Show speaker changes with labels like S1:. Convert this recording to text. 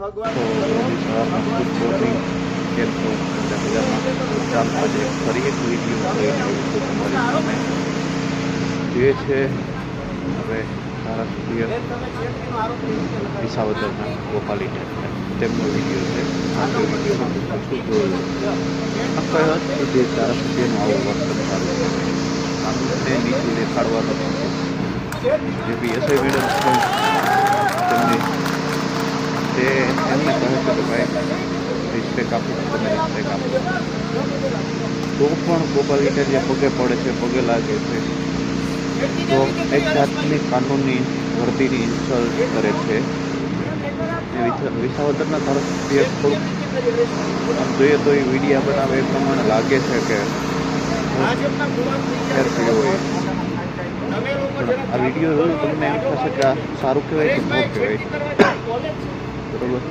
S1: તો સવારમાં good morning. કેમ છો? મજામાં. ચાલ આજે ફરી એક વિડીયો લઈને આવ્યો છું તમારી સામે. જે છે હવે ધારાસભ્ય વિસાવદરના ગોપાલ ઇટાલિયા તેમનો વિડીયો છે. આ વિડીયોમાં હું શું જોયું કહેવત કે જે ધારાસભ્યનું આવું વર્તન ચાલુ છે કાનૂનને નીચું દેખાડવાનો જે બી એસઆઈ મેડમ છે તેમની તે એમને કહે છે કે ભાઈ રિસ્પેક્ટ આપો, તમે રિસ્પેક્ટ આપો, તો પણ ગોપાલ ઇટાલિયા પગે પડે છે, પગે લાગે છે. તો એક જાતની કાનૂનની વર્દીની ઇન્સલ્ટ કરે છે. વિસાવદરના ધારાસભ્ય થોડુંક આમ જોઈએ તો એ વિડીયા બનાવે એ પ્રમાણે લાગે છે કે ફેર થયો હોય. પણ આ વિડીયો જોયું તમને એમ થશે કે આ સારું કહેવાય કે ન કહેવાય. બરોબર.